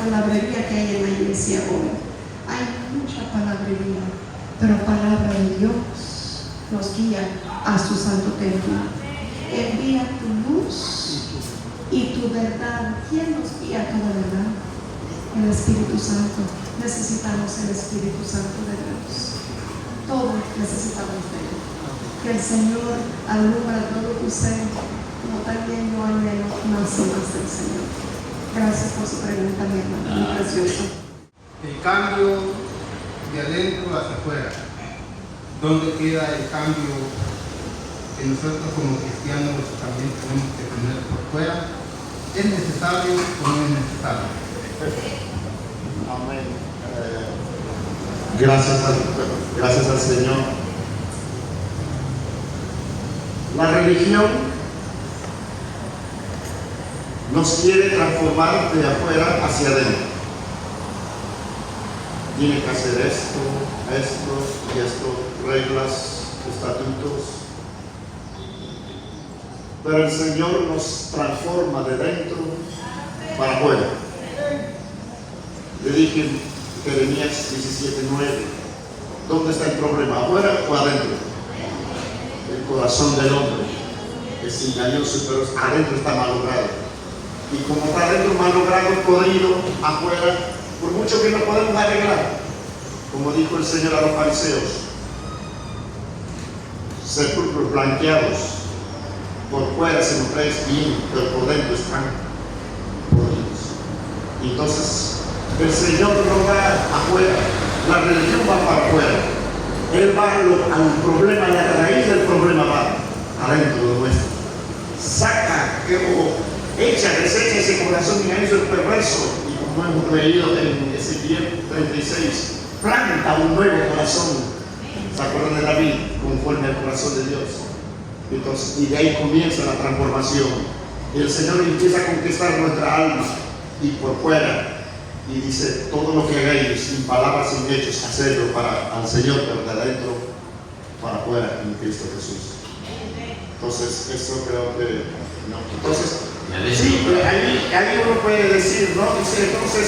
palabrería que hay en la iglesia hoy. Hay mucha palabrería, pero palabra de Dios nos guía a su santo templo. Envía tu luz y tu verdad. ¿Quién nos guía a toda verdad? El Espíritu Santo. Necesitamos el Espíritu Santo de Dios. Todos necesitamos de Él. Que el Señor alumbra todo tu ser, como también yo anhelo más y más del Señor. Gracias por su pregunta, mi hermano. Muy precioso. El cambio de adentro hacia afuera. ¿Dónde queda el cambio que nosotros como cristianos también tenemos que tener por fuera? ¿Es necesario o no es necesario? Amén. Gracias al Señor. La religión nos quiere transformar de afuera hacia adentro. Tiene que hacer esto y esto, reglas, estatutos. Pero el Señor nos transforma de dentro para afuera. Le dije en Jeremías 17:9, ¿dónde está el problema? ¿Afuera o adentro? El corazón del hombre es engañoso, pero adentro está malogrado. Y como está adentro malogrado, podrido, afuera, por mucho que no podemos arreglar, como dijo el Señor a los fariseos, sepulcros blanqueados, por fuera se nos trae bien, pero por dentro están podridos. Entonces, el Señor no va afuera, la religión va para afuera. Él va al problema, la raíz del problema va adentro de nuestro. Saca, desecha ese corazón engañoso y perverso. Y como hemos leído en Ezequiel 36, planta un nuevo corazón. ¿Se acuerdan de David? Conforme al corazón de Dios. Entonces, y de ahí comienza la transformación. Y el Señor empieza a conquistar nuestra alma y por fuera. Y dice, todo lo que hagáis, sin palabras, sin hechos, hacedlo para al Señor, pero de adentro para afuera en Cristo Jesús. Entonces, eso creo que no. Entonces, sí, pero ahí uno puede decir, ¿no? Dice, entonces,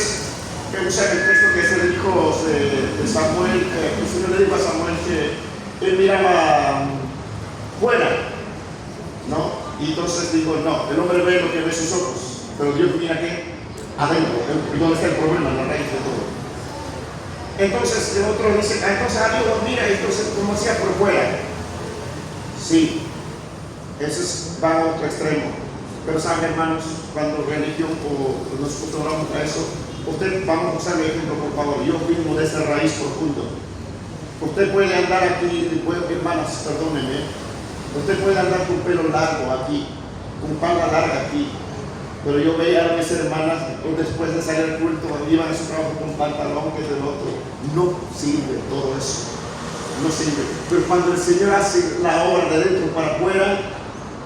que usa el texto que se le dijo de Samuel, el Señor le dijo a Samuel que él miraba fuera, ¿no? Y entonces dijo, no, el hombre ve lo que ve sus ojos, pero Dios mira que adentro, ¿dónde está el problema? En la raíz de todo. Entonces el otro dice, entonces a Dios mira, entonces como hacía por fuera. Sí, eso va a otro extremo. Pero saben, hermanos, cuando religión o nos acostumbramos a eso, usted, vamos a usar el ejemplo, por favor. Yo mismo de esa raíz profundo. Usted puede andar aquí, hermanas, perdónenme, usted puede andar con pelo largo aquí, con falda larga aquí. Pero yo veía a mis hermanas, después de salir al culto, iban a su trabajo con pantalón que es del otro. No sirve todo eso. No sirve. Pero cuando el Señor hace la obra de dentro para afuera,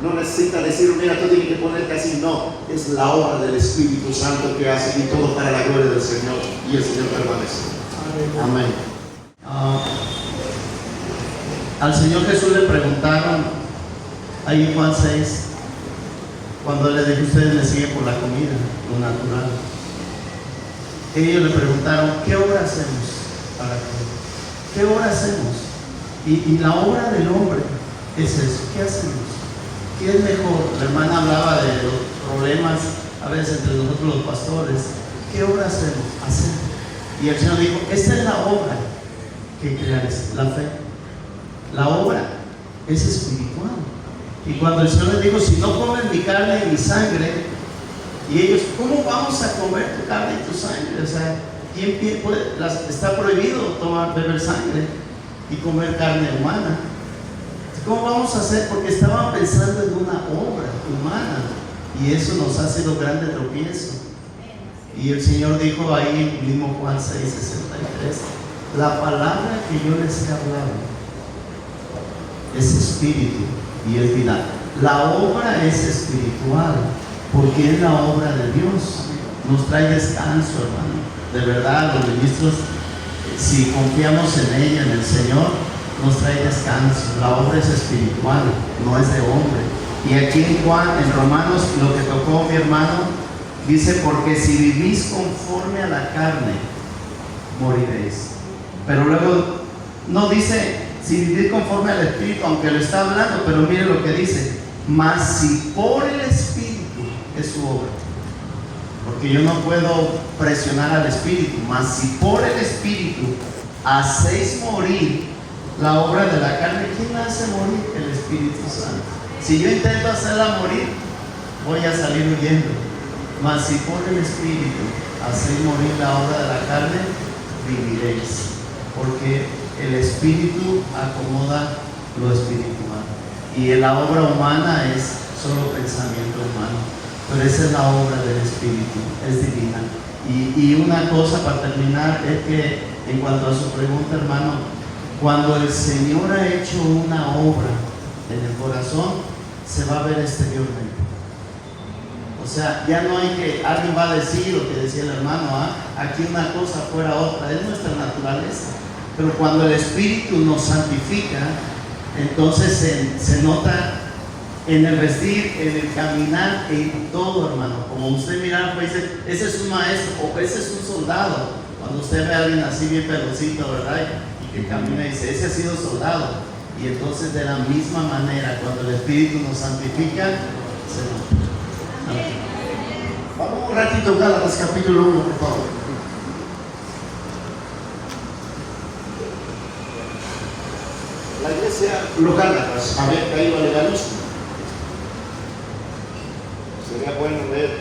no necesita decir, mira, tú tienes que ponerte así. No, es la obra del Espíritu Santo que hace y todo para la gloria del Señor. Y el Señor permanece. Amén. Al Señor Jesús le preguntaron, ahí en Juan 6, cuando le dijo, ustedes me siguen por la comida, lo natural. Ellos le preguntaron, ¿qué obra hacemos para comer? ¿Qué obra hacemos? Y la obra del hombre es eso. ¿Qué hacemos? ¿Qué es mejor? La hermana hablaba de los problemas a veces entre nosotros los pastores. ¿Qué obra hacemos? Hacer. Y el Señor dijo, esta es la obra que creáis, la fe. La obra es espiritual. Y cuando el Señor les dijo, si no comen mi carne y mi sangre, y ellos, ¿cómo vamos a comer tu carne y tu sangre? O sea, ¿quién puede? Está prohibido beber sangre y comer carne humana. ¿Cómo vamos a hacer? Porque estaban pensando en una obra humana y eso nos ha sido grande tropiezo. Y el Señor dijo ahí mismo Juan 6:63, la palabra que yo les he hablado es espíritu y es vida. La obra es espiritual porque es la obra de Dios. Nos trae descanso, hermano. De verdad, los ministros, si confiamos en ella, en el Señor, nos trae descanso. La obra es espiritual, no es de hombre. Y aquí en Romanos, lo que tocó mi hermano, Dice, porque si vivís conforme a la carne, moriréis. Pero luego no dice, si vivís conforme al Espíritu, aunque lo está hablando, pero mire lo que dice, mas si por el Espíritu es su obra. Porque yo no puedo presionar al Espíritu, mas si por el Espíritu hacéis morir la obra de la carne, ¿quién la hace morir? El Espíritu Santo. Si yo intento hacerla morir, voy a salir huyendo. Mas si por el Espíritu hacéis morir la obra de la carne, viviréis. Porque el Espíritu acomoda lo espiritual. Y la obra humana es solo pensamiento humano. Pero esa es la obra del Espíritu, es divina. Y una cosa para terminar es que, en cuanto a su pregunta, hermano, cuando el Señor ha hecho una obra en el corazón, se va a ver exteriormente. O sea, ya no hay que, alguien va a decir lo que decía el hermano, aquí una cosa fuera otra, es nuestra naturaleza. Pero cuando el Espíritu nos santifica, entonces se nota en el vestir, en el caminar, en todo, hermano. Como usted mira, pues dice, ese es un maestro o ese es un soldado. Cuando usted ve a alguien así bien pelosito, ¿verdad? Y que camina y dice, ese ha sido soldado. Y entonces de la misma manera, cuando el Espíritu nos santifica, se nota. Vamos un ratito a Gálatas capítulo 1, por favor. La iglesia, los Gálatas, habían caído al legalismo. Sería bueno leer.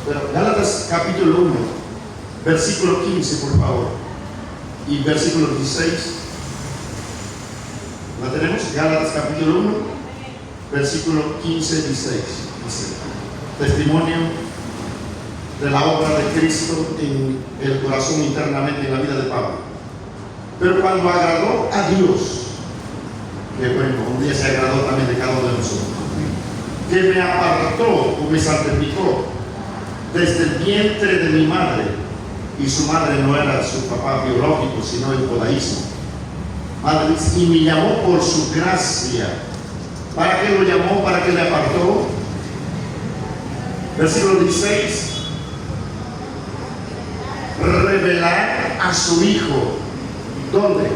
Pero Gálatas capítulo 1, versículo 15, por favor. Y versículo 16. ¿La tenemos? Gálatas capítulo 1, versículo 15 y 16. Dice, testimonio de la obra de Cristo en el corazón internamente en la vida de Pablo. Pero cuando agradó a Dios, que bueno, un día se agradó también de cada uno de nosotros, que me apartó o me santificó desde el vientre de mi madre, y su madre no era su papá biológico, sino el judaísmo, y me llamó por su gracia. ¿Para qué lo llamó? ¿Para qué le apartó? Versículo 16, revelar a su Hijo. ¿Dónde?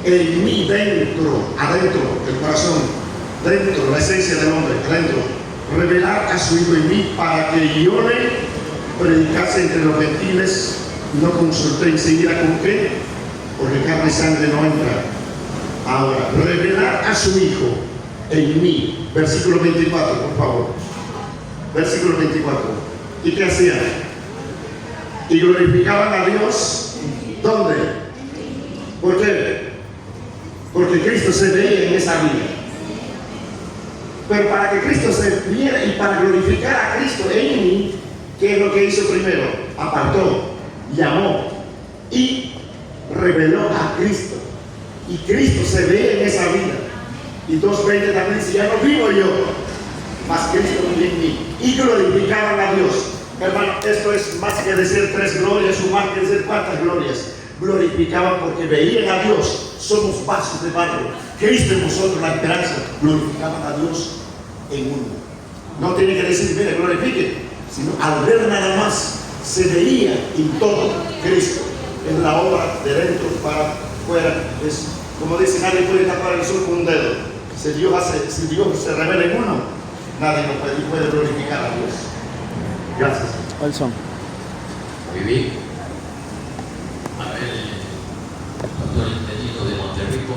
En mí, dentro, adentro, el corazón, dentro, la esencia del hombre, adentro. Revelar a su Hijo en mí para que yo le predicase entre los gentiles. No consulté enseguida con qué, porque carne y sangre no entra. Ahora, revelar a su Hijo en mí. Versículo 24, por favor. Versículo 24. ¿Y qué hacían? Y glorificaban a Dios. ¿Dónde? ¿Por qué? Porque Cristo se veía en esa vida. Pero para que Cristo se viera y para glorificar a Cristo en mí, ¿qué es lo que hizo primero? Apartó, llamó y reveló a Cristo. Y Cristo se ve en esa vida. Y 2:20 también dice, ya no vivo yo, mas Cristo vive en mí. Y glorificaban a Dios. Hermano, esto es más que decir 3 glorias o más que decir cuántas glorias. Glorificaban porque veían a Dios. Somos vasos de barro. Cristo en nosotros, la esperanza. Glorificaban a Dios en uno. No tiene que decir, mire, glorifiquen, sino al ver nada más, se veía en todo Cristo, en la obra de dentro para fuera. Es como dice, nadie puede tapar el sol con un dedo. Si Dios se revela en uno, nadie lo puede glorificar a Dios. Gracias. Olson. Viví. Abel, doctor ingeniero de Monterrico.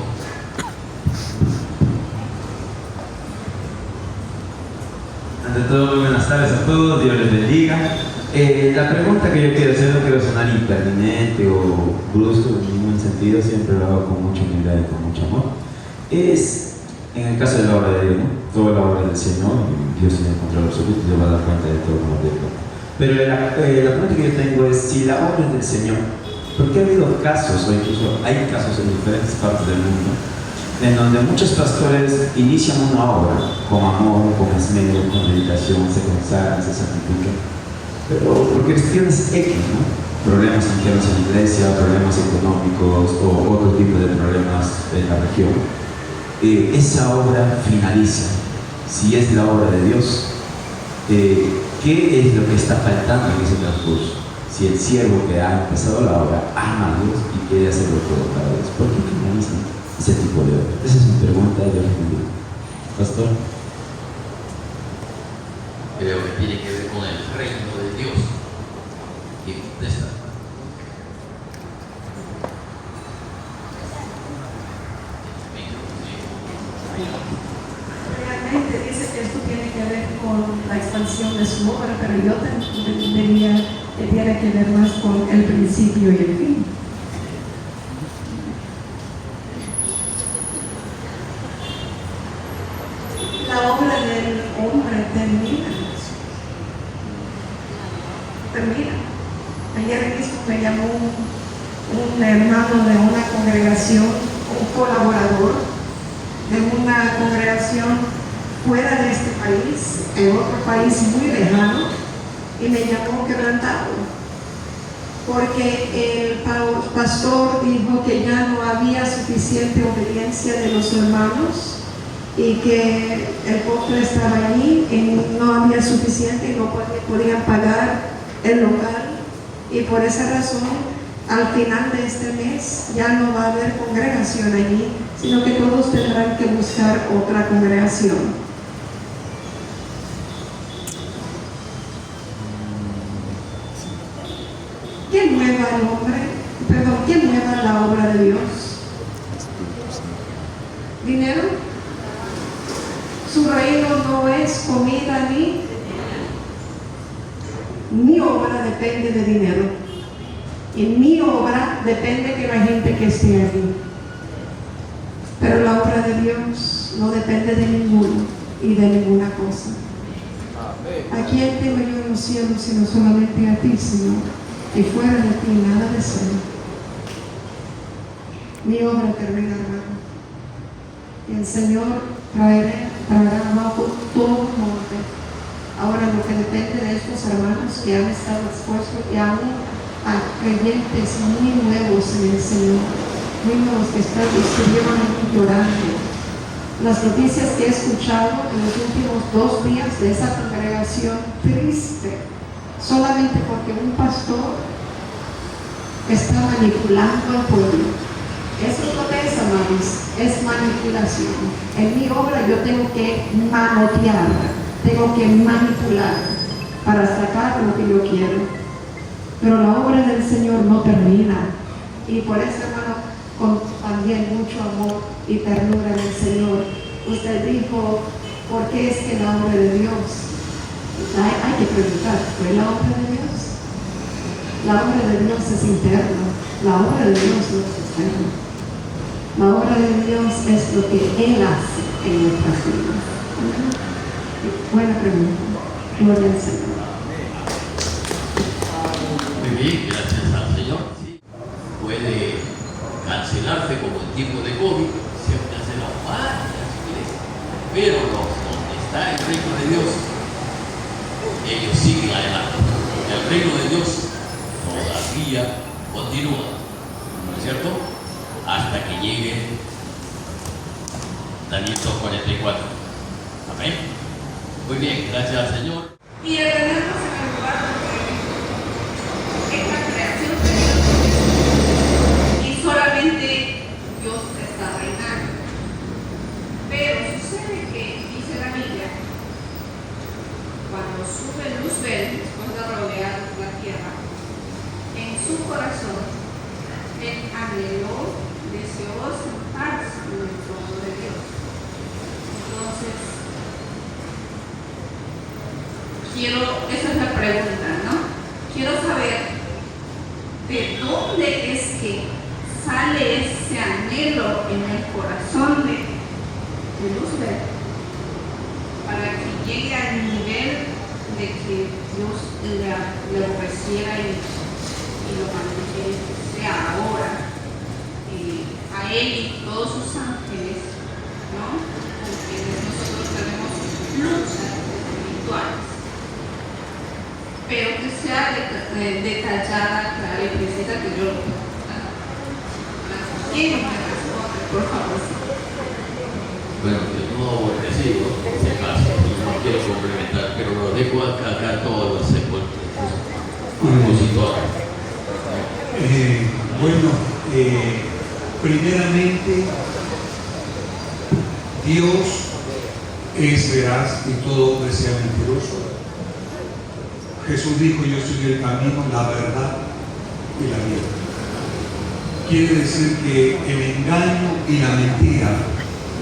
Ante todo, muy buenas tardes a todos, Dios les bendiga. La pregunta que yo quiero hacer no quiero sonar impertinente o brusco en ningún sentido, siempre lo hago con mucha humildad y con mucho amor. Es en el caso de la obra de Dios, ¿no? Toda la obra del Señor, Dios tiene el control absoluto, Dios va a dar cuenta de todo como de todo. Pero la pregunta que yo tengo es, si la obra es del Señor, ¿por qué ha habido casos, o incluso hay casos en diferentes partes del mundo, en donde muchos pastores inician una obra con amor, con esmero, con dedicación, se consagran, se santifican, pero por cuestiones X, ¿no? Problemas internos en la iglesia, problemas económicos o otro tipo de problemas en la región, esa obra finaliza? Si es la obra de Dios, ¿qué es lo que está faltando en ese transcurso? Si el siervo que ha empezado la obra ama a Dios y quiere hacerlo todo para Dios, ¿por qué finaliza ese tipo de obra? Esa es mi pregunta, Dios les bendiga. Pastor. Creo que tiene que ver con el reino de Dios. Y contesta. Realmente dice que esto tiene que ver con la expansión de su obra, pero yo diría que tiene que ver más con el principio y el fin. La obra del hombre termina. Ayer mismo me llamó un hermano de una congregación, un colaborador de una congregación fuera de este país, en otro país muy lejano, y me llamó quebrantado, porque el pastor dijo que ya no había suficiente obediencia de los hermanos y que el costo estaba allí y no había suficiente y no podían pagar el local, y por esa razón al final de este mes ya no va a haber congregación allí, sino que todos tendrán que buscar otra congregación. ¿Qué mueva al hombre? Perdón, ¿qué mueva la obra de Dios? ¿Dinero? Su reino no es comida ni... Mi obra depende de dinero. Y mi obra depende de la gente que esté allí. Pero la obra de Dios no depende de ninguno y de ninguna cosa. ¿A quién tengo yo en los cielos sino solamente a ti, Señor? Y fuera de ti nada deseo. Mi obra termina, hermano. Y el Señor traerá abajo todo monte. Ahora lo que depende de estos hermanos que han estado expuestos y aún a creyentes muy nuevos en el Señor, muy nuevos que estuvieron aquí llorando. Las noticias que he escuchado en los últimos 2 días de esa congregación triste, solamente porque un pastor está manipulando al pueblo. Eso es lo que es, amados, es manipulación. En mi obra yo tengo que manotear, tengo que manipular para sacar lo que yo quiero. Pero la obra del Señor no termina. Y por eso, hermano, con también mucho amor y ternura en el Señor, usted dijo, ¿por qué es que la obra de Dios? Hay que preguntar, ¿fue la obra de Dios? La obra de Dios es interna, la obra de Dios no es externa. La obra de Dios es lo que Él hace en nuestras vidas. Buena pregunta. Gloria al Señor. Muy bien, gracias al Señor. Sí. Puede cancelarse como en tiempo de COVID, se han cancelado varias iglesias, pero donde está el reino de Dios, ellos siguen adelante. El reino de Dios todavía continúa, ¿no es cierto? Hasta que llegue Daniel 44. Amén. Muy bien, gracias al Señor. Y detenernos en el lugar donde esta creación de Dios y solamente Dios está reinando. Pero sucede que, dice la Biblia, cuando sube Luzbel, después de rodear la tierra, en su corazón, él anheló, deseó sentarse en el trono de Dios. Entonces, esa es la pregunta, ¿no? Quiero saber de dónde es que sale ese anhelo en el corazón de Luzbel para que llegue al nivel de que Dios le ofreciera y lo mantuviera ahora a él y todos sus ángeles, ¿no? Porque nosotros tenemos luchas espirituales, pero que sea detallada, clara y precisa, que yo ¿quién me responde, por favor? Bueno, yo no recibo ese caso. quiero complementar, pero lo dejo acá a todos los expositores. Primeramente, Dios es veraz y todo hombre sea mentiroso. Jesús dijo: yo soy el camino, la verdad y la vida. Quiere decir que el engaño y la mentira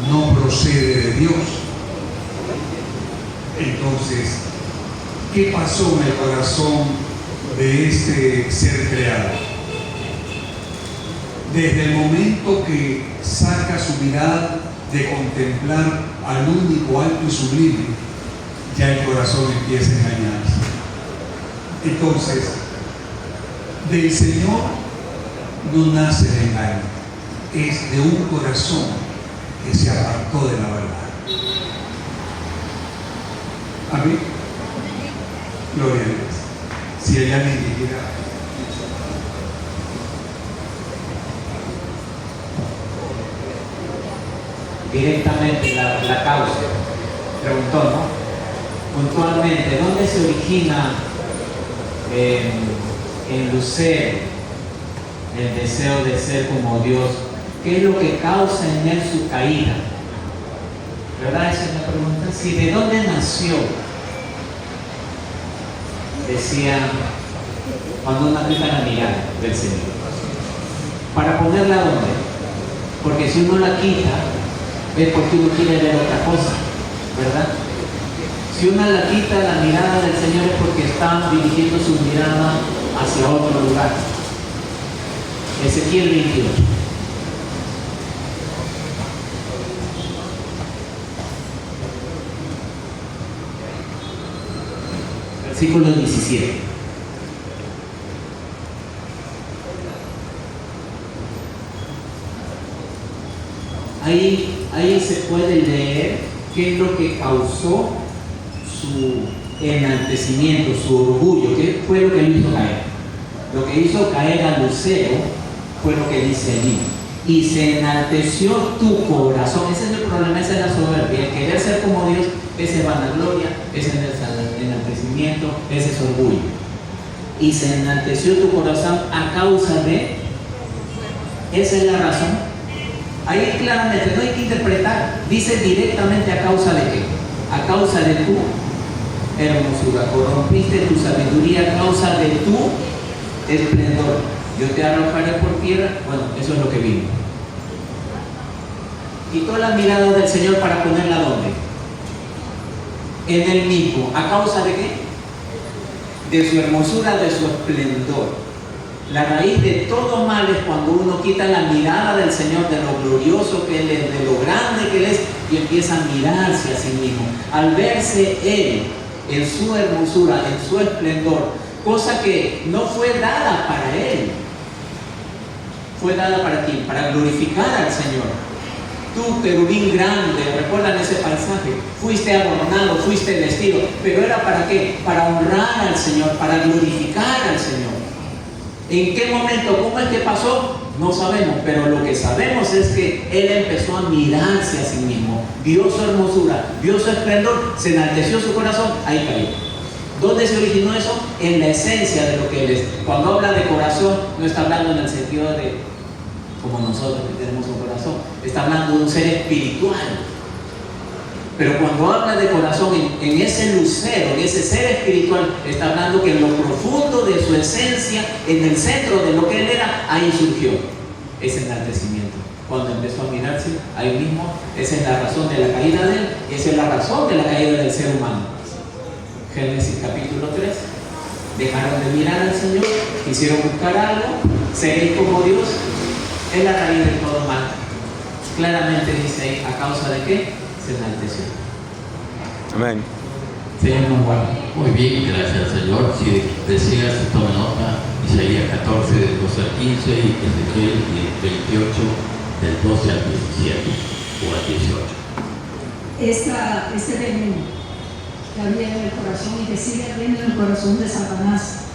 no procede de Dios. Entonces, ¿qué pasó en el corazón de este ser creado? Desde el momento que saca su mirada de contemplar al único alto y sublime, ya el corazón empieza a engañarse. Entonces, del Señor no nace el engaño, es de un corazón que se apartó de la verdad. Amén. Gloria a Dios. Si hay alguien que quiera. Directamente la causa. Preguntó, ¿no? Puntualmente, ¿dónde se origina en Lucero el deseo de ser como Dios? ¿Qué es lo que causa en él su caída? ¿Verdad? Esa es la pregunta. Si de dónde nació, decía, cuando uno quita la mirada del Señor. ¿Para ponerla dónde? Porque si uno la quita, es porque uno quiere ver otra cosa, ¿verdad? Si uno la quita la mirada del Señor es porque está dirigiendo su mirada hacia otro lugar. Ezequiel 28. Versículo 17. Ahí se puede leer qué es lo que causó su enaltecimiento, su orgullo, qué fue lo que lo hizo caer. Lo que hizo caer a Lucero fue lo que dice allí. Y se enalteció tu corazón. Ese es el problema, esa es la soberbia. El querer ser como Dios, esa es vanagloria, ese es el enaltecimiento, ese es orgullo. Y se enalteció tu corazón a causa de, esa es la razón. Ahí claramente no hay que interpretar, dice directamente a causa de qué. A causa de tu hermosura, corrompiste tu sabiduría a causa de tu esplendor. Yo te arrojaré por tierra. Bueno, eso es lo que vino. Quitó la mirada del Señor para ponerla ¿dónde? En él mismo. ¿A causa de qué? De su hermosura, de su esplendor. La raíz de todo mal es cuando uno quita la mirada del Señor, de lo glorioso que Él es, de lo grande que Él es, y empieza a mirarse a sí mismo. Al verse Él en su hermosura, en su esplendor, cosa que no fue dada para Él, fue dada para quién? Para glorificar al Señor. Tú, querubín grande, recuerdan ese pasaje, fuiste adornado, fuiste vestido, pero ¿era para qué? Para honrar al Señor, para glorificar al Señor. ¿En qué momento? ¿Cómo es que pasó? No sabemos, pero lo que sabemos es que Él empezó a mirarse a sí mismo, vio su hermosura, vio su esplendor, se enalteció su corazón, ahí cayó. ¿Dónde se originó eso? En la esencia de lo que Él es. Cuando habla de corazón, no está hablando en el sentido de como nosotros que tenemos un corazón, está hablando de un ser espiritual. Pero cuando habla de corazón, en ese lucero, en ese ser espiritual, está hablando que en lo profundo de su esencia, en el centro de lo que Él era, ahí surgió ese enaltecimiento. Cuando empezó a mirarse ahí mismo, esa es la razón de la caída de Él, esa es la razón de la caída del ser humano. Génesis capítulo 3. Dejaron de mirar al Señor, quisieron buscar algo, seguir como Dios, es la raíz de todo mal. Claramente dice ahí, ¿a causa de qué? Se enalteció. Amén. Señor nos guarda. Muy bien, gracias Señor. Si deseas, tome nota, Isaías 14, del 12 al 15 y Ezequiel 28, del 12 al 17 o al 18. Ese veneno que había en el corazón y que sigue habiendo en el corazón de Satanás,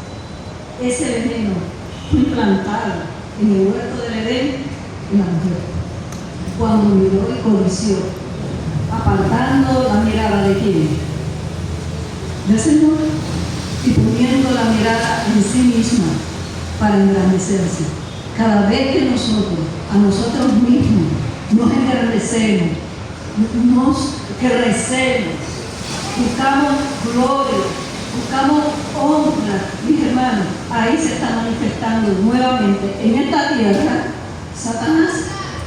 ese veneno fue implantado en el huerto del Edén en la mujer, cuando miró y codició, apartando la mirada de quién, del Señor y poniendo la mirada en sí misma para engrandecerse. Cada vez que nosotros, a nosotros mismos, nos engrandecemos, nos crecemos, buscamos gloria, buscamos honra, mis hermanos, ahí se está manifestando nuevamente en esta tierra Satanás,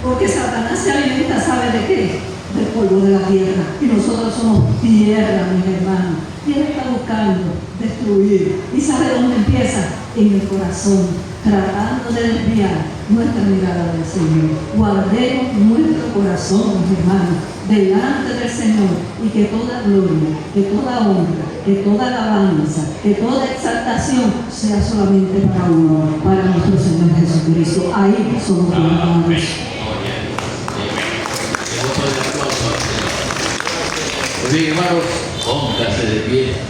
porque Satanás se alimenta, ¿sabe de qué? Del polvo de la tierra, y nosotros somos tierra, mis hermanos, y él está buscando destruir, y ¿sabe dónde empieza? En el corazón, tratando de desviar nuestra mirada del Señor. Guardemos nuestro corazón, mis hermanos, delante del Señor, y que toda gloria, que toda honra, que toda alabanza, que toda exaltación sea solamente para uno, para nuestro Señor Jesucristo. Ahí somos hermanos. Gloria a Dios. Le voto el aplauso al Señor. Muy bien, hermanos, póngase de pie.